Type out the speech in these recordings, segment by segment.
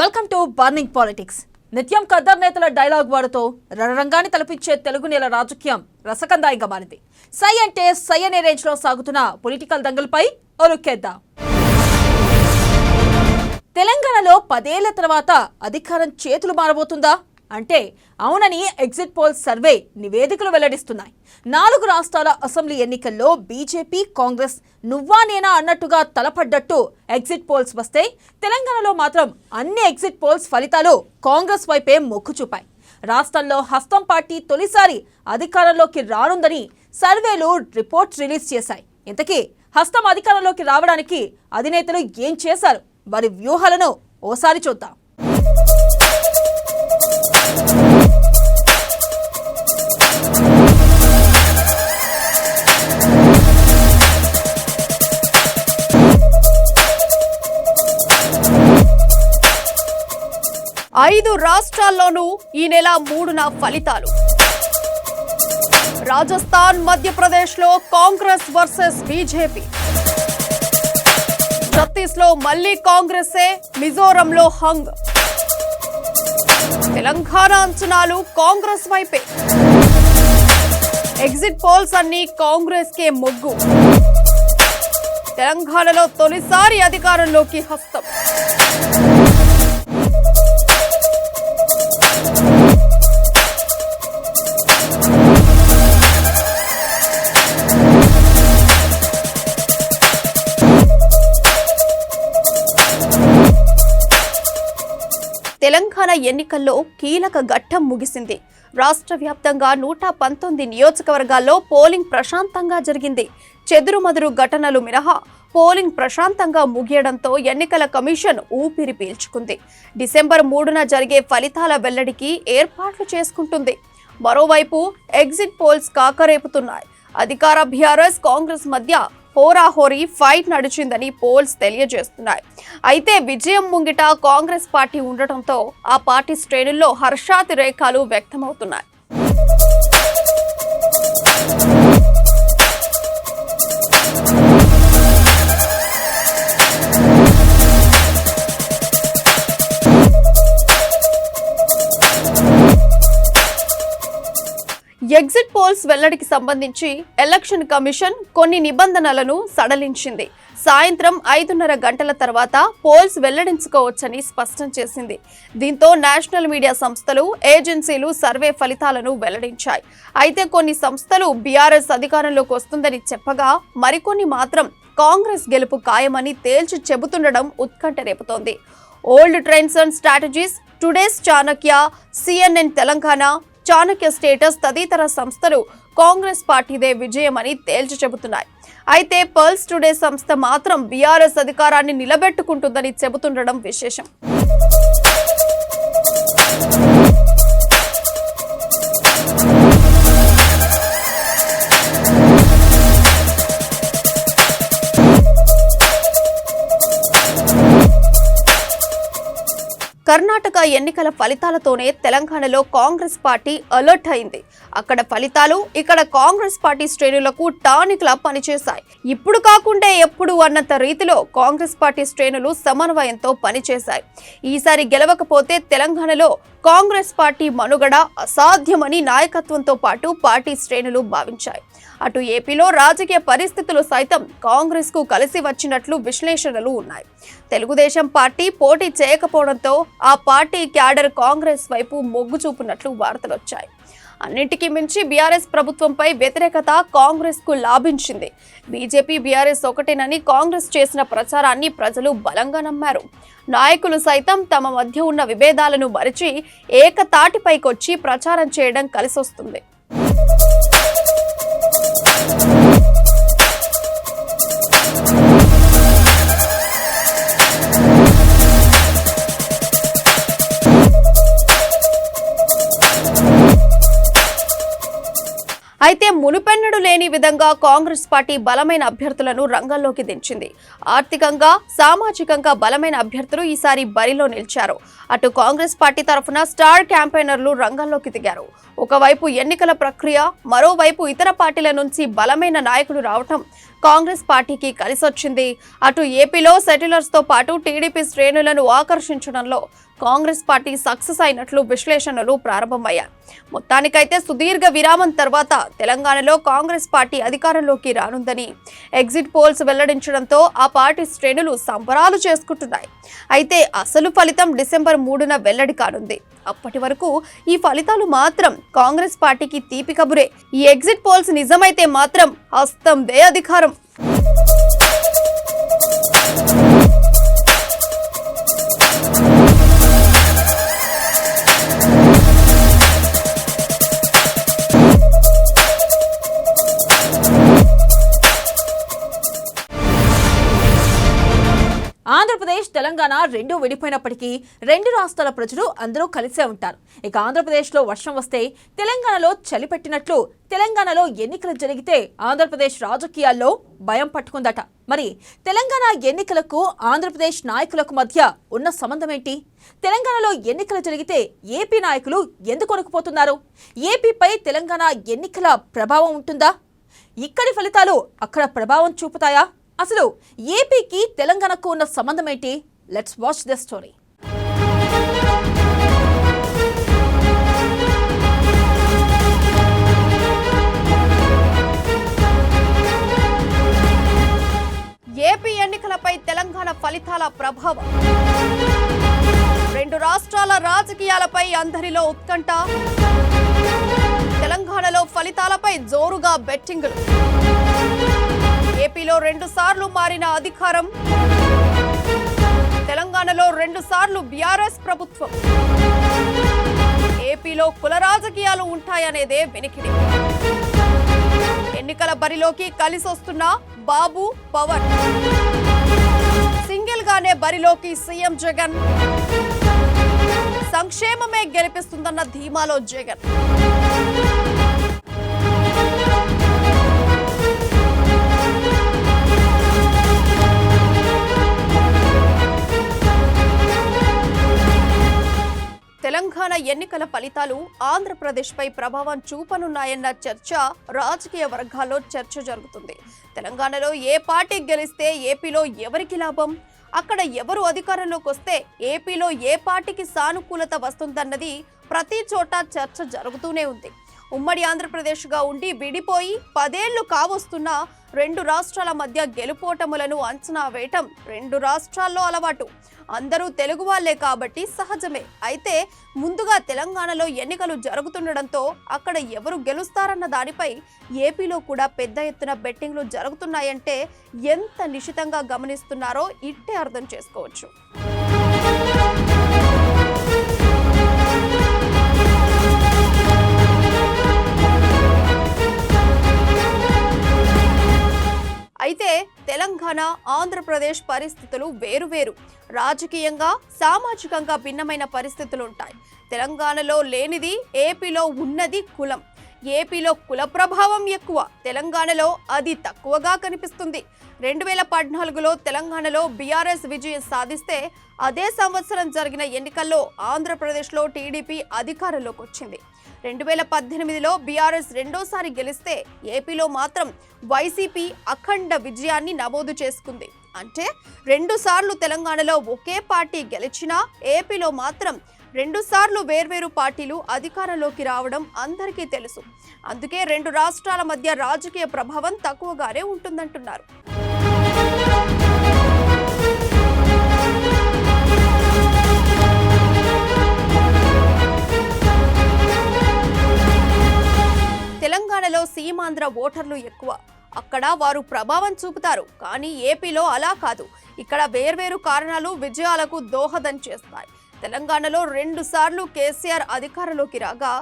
Welcome to burning politics. నిత్యం ఖద్దర్ నేతల dialogue వాడుతూ రణరంగాన్ని తలపించే తెలుగు నేల రాజకీయం రసకందాయంగా మారింది. సై అంటే సై అనే రేంజ్ లో సాగుతున్న పొలిటికల్ దంగల్పై ఒలుక్కేద్దాం. తెలంగాణలో 10 ఏళ్ల తర్వాత అధికారం చేతులు మారబోతుందా అంటే అవునని ఎగ్జిట్ పోల్ సర్వే నివేదికలు వెల్లడిస్తున్నాయి. 4 రాష్ట్రాల అసెంబ్లీ ఎన్నికల్లో బీజేపీ, కాంగ్రెస్ నువ్వా నేనా అన్నట్టుగా తలపడ్డట్టు ఎగ్జిట్ పోల్స్ వస్తే, తెలంగాణలో మాత్రం అన్ని ఎగ్జిట్ పోల్స్ ఫలితాలు కాంగ్రెస్ వైపే మొగ్గు చూపాయి. రాష్ట్రంలో హస్తం పార్టీ తొలిసారి అధికారంలోకి రానుందని సర్వేలు రిపోర్ట్ రిలీజ్ చేశాయి. ఇంతకీ హస్తం అధికారంలోకి రావడానికి అధినేతలు ఏం చేశారు? వారి వ్యూహాలను ఓసారి చూద్దాం. ఐదు రాష్ట్రాల్లోనూ ఈ నెల 3న ఫలితాలు. రాజస్థాన్, మధ్యప్రదేశ్లో కాంగ్రెస్ వర్సెస్ బీజేపీ. ఛత్తీస్లో మళ్లీ కాంగ్రెసే, మిజోరంలో హంగ్. తెలంగాణ అంచనాలు కాంగ్రెస్ వైపే. ఎగ్జిట్ పోల్స్ అన్ని కాంగ్రెస్ కే మొగ్గు. తెలంగాణలో తొలిసారి అధికారంలోకి హస్తం. తెలంగాణ ఎన్నికల్లో కీలక ఘట్టం ముగిసింది. రాష్ట్ర వ్యాప్తంగా 119 నియోజకవర్గాల్లో పోలింగ్ ప్రశాంతంగా జరిగింది. చెదురుమదురు ఘటనలు మినహా పోలింగ్ ప్రశాంతంగా ముగియడంతో ఎన్నికల కమిషన్ ఊపిరి పీల్చుకుంది. డిసెంబర్ 3న జరిగే ఫలితాల వెల్లడికి ఏర్పాట్లు చేసుకుంటుంది. మరోవైపు ఎగ్జిట్ పోల్స్ కాకరేపుతున్నాయి. అధికార బీఆర్ఎస్, కాంగ్రెస్ మధ్య హోరాహోరీ ఫైట్ నడిచిందని పోల్స్ తెలియజేస్తున్నాయి. అయితే విజయం ముంగిట కాంగ్రెస్ పార్టీ ఉండటంతో ఆ పార్టీ శ్రేణుల్లో హర్షాతిరేకాలు వ్యక్తమవుతున్నాయి. ఎగ్జిట్ పోల్స్ వెల్లడికి సంబంధించి ఎలక్షన్ కమిషన్ కొన్ని నిబంధనలను సడలించింది. సాయంత్రం 5:30 గంటల తర్వాత పోల్స్ వెల్లడించుకోవచ్చని స్పష్టం చేసింది. దీంతో నేషనల్ మీడియా సంస్థలు, ఏజెన్సీలు సర్వే ఫలితాలను వెల్లడించాయి. అయితే కొన్ని సంస్థలు బీఆర్ఎస్ అధికారంలోకి వస్తుందని చెప్పగా, మరికొన్ని మాత్రం కాంగ్రెస్ గెలుపు ఖాయమని తేల్చి చెబుతుండడం ఉత్కంఠ రేపుతోంది. Old trends and strategies, today's Chanakya, CNN Telangana, Chanakya status తదితర సంస్థలు కాంగ్రెస్ పార్టీదే విజయమని తేల్చి చెబుతున్నాయి. అయితే పల్స్ టుడే సంస్థ మాత్రం బీఆర్ఎస్ అధికారాన్ని నిలబెట్టుకుంటుందని చెబుతుండడం విశేషం. కర్ణాటక ఎన్నికల ఫలితాలతోనే తెలంగాణలో కాంగ్రెస్ పార్టీ అలర్ట్ అయింది. అక్కడ ఫలితాలు ఇక్కడ కాంగ్రెస్ పార్టీ శ్రేణులకు టానిక్లా పనిచేశాయి. ఇప్పుడు కాకుంటే ఎప్పుడు అన్నంత రీతిలో కాంగ్రెస్ పార్టీ శ్రేణులు సమన్వయంతో పనిచేశాయి. ఈసారి గెలవకపోతే తెలంగాణలో కాంగ్రెస్ పార్టీ మనుగడ అసాధ్యమని నాయకత్వంతో పాటు పార్టీ శ్రేణులు భావించాయి. అటు ఏపీలో రాజకీయ పరిస్థితులు సైతం కాంగ్రెస్ కు కలిసి వచ్చినట్లు విశ్లేషణలు ఉన్నాయి. తెలుగుదేశం పార్టీ పోటీ చేయకపోవడంతో ఆ పార్టీ క్యాడర్ కాంగ్రెస్ వైపు మొగ్గు చూపునట్లు వార్తలు వచ్చాయి. అన్నింటికీ మించి బీఆర్ఎస్ ప్రభుత్వంపై వ్యతిరేకత కాంగ్రెస్ కు లాభించింది. బీజేపీ, బీఆర్ఎస్ ఒకటేనని కాంగ్రెస్ చేసిన ప్రచారాన్ని ప్రజలు బలంగా నమ్మారు. నాయకులు సైతం తమ మధ్య ఉన్న విభేదాలను మరిచి ఏకతాటిపైకొచ్చి ప్రచారం చేయడం కలిసొస్తుంది. అయితే మునుపెన్నడూ లేని విధంగా కాంగ్రెస్ పార్టీ బలమైన అభ్యర్థులను రంగంలోకి దించింది. ఆర్థికంగా, సామాజికంగా బలమైన అభ్యర్థులు ఈసారి బరిలో నిలిచారు. అటు కాంగ్రెస్ పార్టీ తరఫున స్టార్ క్యాంపెయినర్లు రంగంలోకి దిగారు. ఒకవైపు ఎన్నికల ప్రక్రియ, మరోవైపు ఇతర పార్టీల నుంచి బలమైన నాయకులు రావటం కాంగ్రెస్ పార్టీకి కలిసొచ్చింది. అటు ఏపీలో సెటిలర్స్ తో పాటు టీడీపీ శ్రేణులను ఆకర్షించడంలో కాంగ్రెస్ పార్టీ సక్సెస్ అయినట్లు విశ్లేషణలు ప్రారంభమయ్యాయి. మొత్తానికైతే సుదీర్ఘ విరామం తర్వాత తెలంగాణలో కాంగ్రెస్ పార్టీ అధికారంలోకి రానుందని ఎగ్జిట్ పోల్స్ వెల్లడించడంతో ఆ పార్టీ శ్రేణులు సంబరాలు చేసుకుంటున్నాయి. అయితే అసలు ఫలితం డిసెంబర్ 3న వెల్లడి కానుంది. అప్పటి వరకు ఈ ఫలితాలు మాత్రం కాంగ్రెస్ పార్టీకి తీపి కబురే. ఈ ఎగ్జిట్ పోల్స్ నిజమైతే మాత్రం హస్తందే అధికారం. ఆంధ్రప్రదేశ్ తెలంగాణ రెండూ విడిపోయినప్పటికీ రెండు రాష్ట్రాల ప్రజలు అందరూ కలిసే ఉంటారు. ఇక ఆంధ్రప్రదేశ్లో వర్షం వస్తే తెలంగాణలో చలి పెట్టినట్లు తెలంగాణలో ఎన్నికలు జరిగితే ఆంధ్రప్రదేశ్ రాజకీయాల్లో భయం పట్టుకుందట. మరి తెలంగాణ ఎన్నికలకు ఆంధ్రప్రదేశ్ నాయకులకు మధ్య ఉన్న సంబంధం ఏంటి? తెలంగాణలో ఎన్నికలు జరిగితే ఏపీ నాయకులు ఎందుకు కొనుక్కుపోతున్నారు? ఏపీపై తెలంగాణ ఎన్నికల ప్రభావం ఉంటుందా? ఇక్కడి ఫలితాలు అక్కడ ప్రభావం చూపుతాయా? అసలు ఏపీకి తెలంగాణకు ఉన్న సంబంధం ఏంటి? Let's watch this story. AP ఎన్నికలపై తెలంగాణ ఫలితాల ప్రభావం. రెండు రాష్ట్రాల రాజకీయాలపై అందరిలో ఉత్కంఠ. తెలంగాణలో ఫలితాలపై జోరుగా బెట్టింగులు. ఏపీలో 2 సార్లు మారిన అధికారం. తెలంగాణలో 2 సార్లు బీఆర్ఎస్ ప్రభుత్వం. ఏపీలో కుల రాజకీయాలు ఉంటాయనేదే వినికిడి. ఎన్నికల బరిలోకి కలిసొస్తున్న బాబు పవన్. సింగిల్ గానే బరిలోకి సీఎం జగన్. సంక్షేమమే గెలిపిస్తుందన్న ధీమాలో జగన్. తెలంగాణ ఎన్నికల ఫలితాలు ఆంధ్రప్రదేశ్పై ప్రభావం చూపనున్నాయన్న చర్చ రాజకీయ వర్గాల్లో చర్చ జరుగుతుంది. తెలంగాణలో ఏ పార్టీ గెలిస్తే ఏపీలో ఎవరికి లాభం? అక్కడ ఎవరు అధికారంలోకి వస్తే ఏపీలో ఏ పార్టీకి సానుకూలత వస్తుందన్నది ప్రతి చోట చర్చ జరుగుతూనే ఉంది. ఉమ్మడి ఆంధ్రప్రదేశ్గా ఉండి విడిపోయి 10 ఏళ్లు కావస్తున్నా 2 రాష్ట్రాల మధ్య గెలుపోటములను అంచనా వేయటం 2 రాష్ట్రాల్లో అలవాటు. అందరూ తెలుగు వాళ్లే కాబట్టి సహజమే. అయితే ముందుగా తెలంగాణలో ఎన్నికలు జరుగుతుండడంతో అక్కడ ఎవరు గెలుస్తారన్న దానిపై ఏపీలో కూడా పెద్ద ఎత్తున బెట్టింగ్లు జరుగుతున్నాయంటే ఎంత నిశితంగా గమనిస్తున్నారో ఇట్టే అర్థం చేసుకోవచ్చు. అయితే తెలంగాణ ఆంధ్రప్రదేశ్ పరిస్థితులు వేరువేరు. రాజకీయంగా సామాజికంగా భిన్నమైన పరిస్థితులు ఉంటాయి. తెలంగాణలో లేనిది ఏపీలో ఉన్నది కులం. ఏపీలో కుల ప్రభావం ఎక్కువ, తెలంగాణలో అది తక్కువగా కనిపిస్తుంది. 2014లో తెలంగాణలో బీఆర్ఎస్ విజయం సాధిస్తే అదే సంవత్సరం జరిగిన ఎన్నికల్లో ఆంధ్రప్రదేశ్లో టీడీపీ అధికారంలోకి వచ్చింది. 2018లో బీఆర్ఎస్ రెండోసారి గెలిస్తే ఏపీలో మాత్రం వైసీపీ అఖండ విజయాన్ని నమోదు చేసుకుంది. అంటే 2 సార్లు తెలంగాణలో ఒకే పార్టీ గెలిచినా ఏపీలో మాత్రం 2 సార్లు వేర్వేరు పార్టీలు అధికారంలోకి రావడం అందరికీ తెలుసు. అందుకే 2 రాష్ట్రాల మధ్య రాజకీయ ప్రభావం తక్కువగానే ఉంటుందంటున్నారు. తెలంగాణలో సీమాంధ్ర ఓటర్లు ఎక్కువ. అక్కడ వారు ప్రభావం చూపుతారు. కానీ ఏపీలో అలా కాదు. ఇక్కడ వేర్వేరు కారణాలు విజయాలకు దోహదం చేస్తాయి. తెలంగాణలో 2 సార్లు కేసీఆర్ అధికారంలోకి రాగా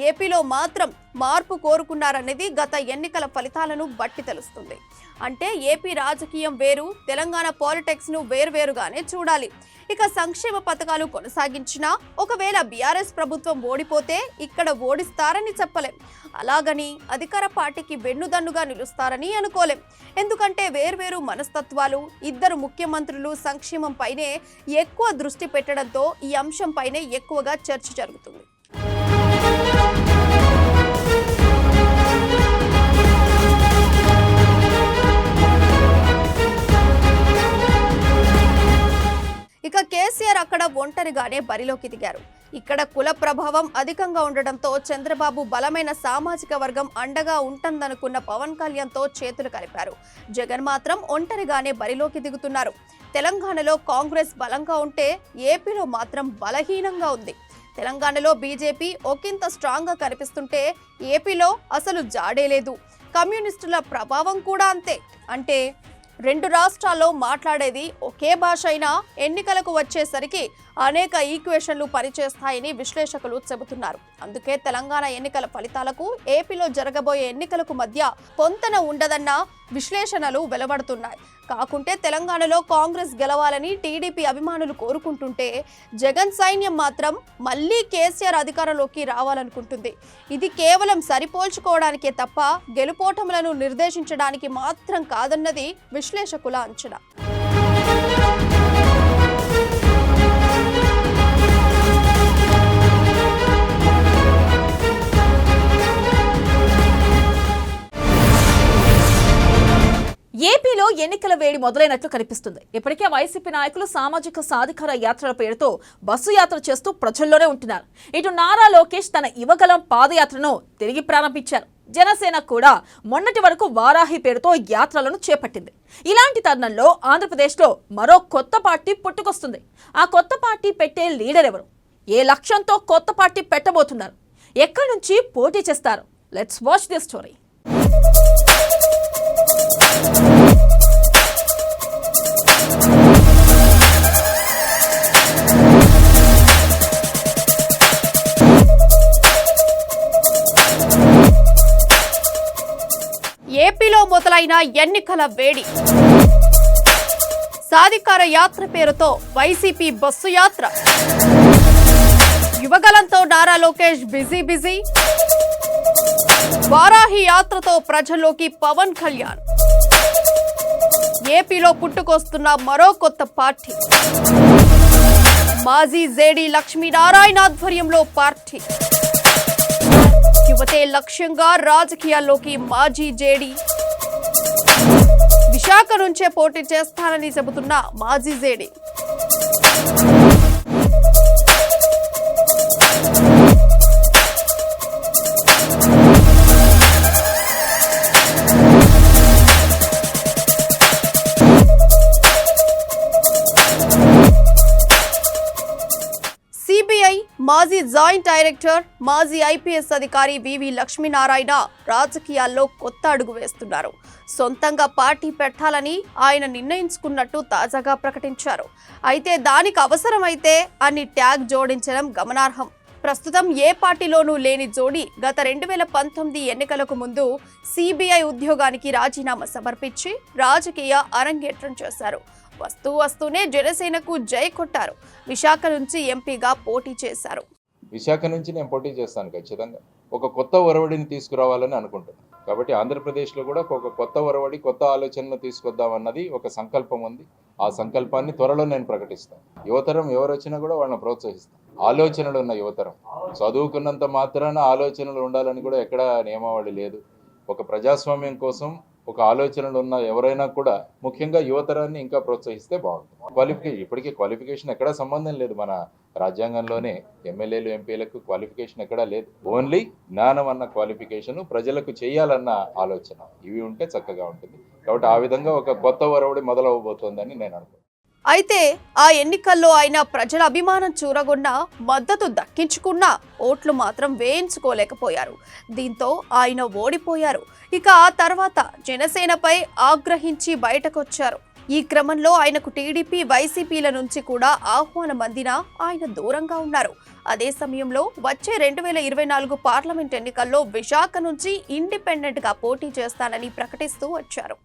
ఏపీలో మాత్రం మార్పు కోరుకున్నారనేది గత ఎన్నికల ఫలితాలను బట్టి తెలుస్తుంది. అంటే ఏపీ రాజకీయం వేరు, తెలంగాణ పాలిటిక్స్ ను వేరువేరుగానే చూడాలి. ఇక సంక్షేమ పథకాలు కొనసాగించినా ఒకవేళ బీఆర్ఎస్ ప్రభుత్వం ఓడిపోతే ఇక్కడ ఓడిస్తారని చెప్పలేం. అలాగని అధికార పార్టీకి వెన్నుదన్నుగా నిలుస్తారని అనుకోలేం. ఎందుకంటే వేర్వేరు మనస్తత్వాలు, 2 ముఖ్యమంత్రులు సంక్షేమం పైనే ఎక్కువ దృష్టి పెట్టడంతో ఈ అంశం పైనే ఎక్కువగా చర్చ జరుగుతుంది. ఇక కేసీఆర్ అక్కడ ఇక్కడ ఒంటరిగానే బరిలోకి దిగారు. ఇక్కడ కుల ప్రభావం అధికంగా ఉండడంతో చంద్రబాబు బలమైన సామాజిక వర్గం అండగా ఉంటుందనుకున్న పవన్ కళ్యాణ్తో చేతులు కలిపారు. జగన్ మాత్రం ఒంటరిగానే బరిలోకి దిగుతున్నారు. తెలంగాణలో కాంగ్రెస్ బలంగా ఉంటే ఏపీలో మాత్రం బలహీనంగా ఉంది. తెలంగాణలో బీజేపీ ఒకంత స్ట్రాంగ్ గా కనిపిస్తుంటే ఏపీలో అసలు జాడే లేదు. కమ్యూనిస్టుల ప్రభావం కూడా అంతే. అంటే రెండు రాష్ట్రాల్లో మాట్లాడేది ఒకే భాష అయినా ఎన్నికలకు వచ్చేసరికి అనేక ఈక్వేషన్లు పనిచేస్తాయని విశ్లేషకులు చెబుతున్నారు. అందుకే తెలంగాణ ఎన్నికల ఫలితాలకు ఏపీలో జరగబోయే ఎన్నికలకు మధ్య పొంతన ఉండదన్న విశ్లేషణలు వెలువడుతున్నాయి. కాకుంటే తెలంగాణలో కాంగ్రెస్ గెలవాలని టీడీపీ అభిమానులు కోరుకుంటుంటే జగన్ సైన్యం మాత్రం మళ్లీ కేసీఆర్ అధికారంలోకి రావాలనుకుంటుంది. ఇది కేవలం సరిపోల్చుకోవడానికే తప్ప గెలుపోటములను నిర్దేశించడానికి మాత్రం కాదన్నది విశ్లేషకుల అంచనా. ఏపీలో ఎన్నికల వేడి మొదలైనట్లు కనిపిస్తుంది. ఇప్పటికే వైసీపీ నాయకులు సామాజిక సాధికార యాత్రల పేరుతో బస్సు యాత్ర చేస్తూ ప్రజల్లోనే ఉంటున్నారు. ఇటు నారా లోకేష్ తన యువగలం పాదయాత్రను తిరిగి ప్రారంభించారు. జనసేన కూడా మొన్నటి వరకు వారాహి పేరుతో యాత్రలను చేపట్టింది. ఇలాంటి తరుణంలో ఆంధ్రప్రదేశ్లో మరో కొత్త పార్టీ పుట్టుకొస్తుంది. ఆ కొత్త పార్టీ పెట్టే లీడర్ ఎవరు? ఏ లక్ష్యంతో కొత్త పార్టీ పెట్టబోతున్నారు? ఎక్కడి నుంచి పోటీ చేస్తారు? Let's watch this story. ఏపీలో మొదలైన ఎన్నికల వేడి. సాధికార యాత్ర పేరుతో వైసీపీ బస్సు యాత్ర. యువగలంతో నారా లోకేష్ బిజీ. వారాహి యాత్రతో ప్రజల్లోకి పవన్ కళ్యాణ్. ఏపీలో పుట్టుకొస్తున్న మరో కొత్త పార్టీ. మాజీ జేడీ లక్ష్మీనారాయణ ఆధ్వర్యంలో పార్టీ. యువతే లక్ష్యంగా రాజకీయాల్లోకి మాజీ జేడీ. విశాఖ నుంచే పోటీ చేస్తానని చెబుతున్న మాజీ జేడీ. సిబిఐ మాజీ జాయింట్ డైరెక్టర్, మాజీ ఐపీఎస్ అధికారి వివి లక్ష్మీనారాయణ రాజకీయాల్లో కొత్త అడుగు వేస్తున్నారు. సొంతంగా పార్టీ పెట్టాలని ఆయన నిర్ణయించుకున్నట్టు తాజాగా ప్రకటించారు. అయితే దానికి అవసరమైతే అన్ని ట్యాగ్ జోడించడం గమనార్హం. ప్రస్తుతం ఏ పార్టీలోనూ లేని జోడీ గత 2019 ఎన్నికలకు ముందు సిబిఐ ఉద్యోగానికి రాజీనామా సమర్పించి రాజకీయ అరంగేట్రం చేశారు. వస్తూనే జనసేనకు జై కొట్టారు. విశాఖ నుంచి ఎంపీగా పోటీ చేశారు. విశాఖ నుంచి నేను పోటీ చేస్తాను. ఖచ్చితంగా ఒక కొత్త ఒరవడిని తీసుకురావాలని అనుకుంటున్నాను. కాబట్టి ఆంధ్రప్రదేశ్లో కూడా ఒక కొత్త ఒరవడి, కొత్త ఆలోచనలు తీసుకొద్దామన్నది ఒక సంకల్పం ఉంది. ఆ సంకల్పాన్ని త్వరలో నేను ప్రకటిస్తాను. యువతరం ఎవరు వచ్చినా కూడా వాళ్ళని ప్రోత్సహిస్తాను. ఆలోచనలు ఉన్న యువతరం, చదువుకున్నంత మాత్రాన ఆలోచనలు ఉండాలని కూడా ఎక్కడ నియమావళి లేదు. ఒక ప్రజాస్వామ్యం కోసం ఒక ఆలోచనలు ఉన్న ఎవరైనా కూడా ముఖ్యంగా యువతరాన్ని ఇంకా ప్రోత్సహిస్తే బాగుంటుంది. ఇప్పటికీ క్వాలిఫికేషన్ ఎక్కడా సంబంధం లేదు. మన రాజ్యాంగంలోనే ఎమ్మెల్యేలు, ఎంపీలకు క్వాలిఫికేషన్ ఎక్కడా లేదు. ఓన్లీ జ్ఞానం అన్న క్వాలిఫికేషన్, ప్రజలకు చేయాలన్న ఆలోచన, ఇవి ఉంటే చక్కగా ఉంటుంది. కాబట్టి ఆ విధంగా ఒక కొత్త ఒరవడి మొదలవబోతోందని నేను అనుకుంటున్నాను. అయితే ఆ ఎన్నికల్లో ఆయన ప్రజల అభిమానం చూరగొన్న, మద్దతు దక్కించుకున్న ఓట్లు మాత్రం వేయించుకోలేకపోయారు. దీంతో ఆయన ఓడిపోయారు. ఇక ఆ తర్వాత జనసేనపై ఆగ్రహించి బయటకొచ్చారు. ఈ క్రమంలో ఆయనకు టీడీపీ, వైసీపీల నుంచి కూడా ఆహ్వానం అందినా ఆయన దూరంగా ఉన్నారు. అదే సమయంలో వచ్చే 2024 పార్లమెంట్ ఎన్నికల్లో విశాఖ నుంచి ఇండిపెండెంట్ గా పోటీ చేస్తానని ప్రకటిస్తూ వచ్చారు.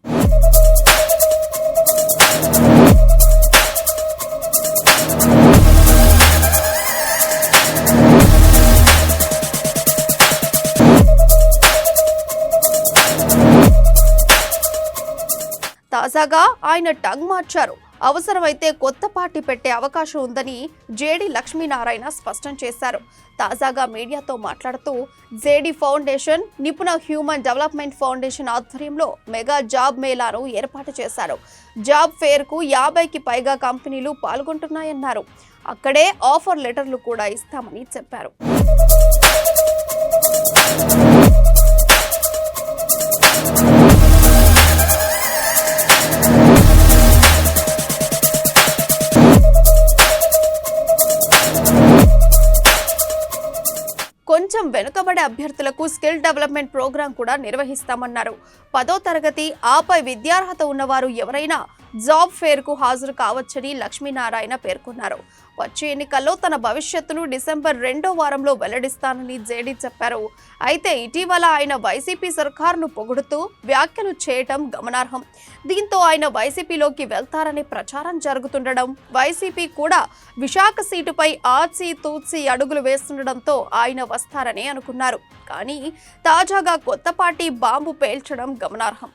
తాజాగా ఆయన టంగ్ మార్చారు. అవసరమైతే కొత్త పార్టీ పెట్టే అవకాశం ఉందని జేడి లక్ష్మీనారాయణ స్పష్టం చేశారు. తాజాగా మీడియాతో మాట్లాడుతూ JD foundation, Nipuna human development foundation ఆధ్వర్యంలో మెగా జాబ్ మేళాను ఏర్పాటు చేశారు. జాబ్ ఫేర్కు 50కి పైగా కంపెనీలు పాల్గొంటున్నాయన్నారు. అక్కడే ఆఫర్ లెటర్లు కూడా ఇస్తామని చెప్పారు. కొంచెం వెనుకబడే అభ్యర్థులకు స్కిల్ డెవలప్మెంట్ ప్రోగ్రాం కూడా నిర్వహిస్తామన్నారు. 10వ తరగతి ఆపై విద్యార్హత ఉన్నవారు ఎవరైనా జాబ్ ఫేర్కు హాజరు కావచ్చని లక్ష్మీనారాయణ పేర్కొన్నారు. వచ్చే ఎన్నికల్లో తన భవిష్యత్తును డిసెంబర్ 2వ వారంలో వెల్లడిస్తానని జేడీ చెప్పారు. అయితే ఇటీవల ఆయన వైసీపీ సర్కారును పొగుడుతూ వ్యాఖ్యలు చేయటం గమనార్హం. దీంతో ఆయన వైసీపీలోకి వెళ్తారనే ప్రచారం జరుగుతుండడం, వైసీపీ కూడా విశాఖ సీటుపై ఆచి తూచి అడుగులు వేస్తుండడంతో ఆయన వస్తారని అనుకున్నారు. కానీ తాజాగా కొత్త పార్టీ బాంబు పేల్చడం గమనార్హం.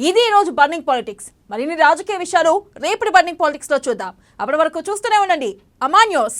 ఇది ఈ రోజు బర్నింగ్ పాలిటిక్స్. మరిన్ని రాజకీయ విషయాలు రేపటి బర్నింగ్ పాలిటిక్స్ లో చూద్దాం. అప్పటి వరకు చూస్తూనే ఉండండి అమా న్యూస్.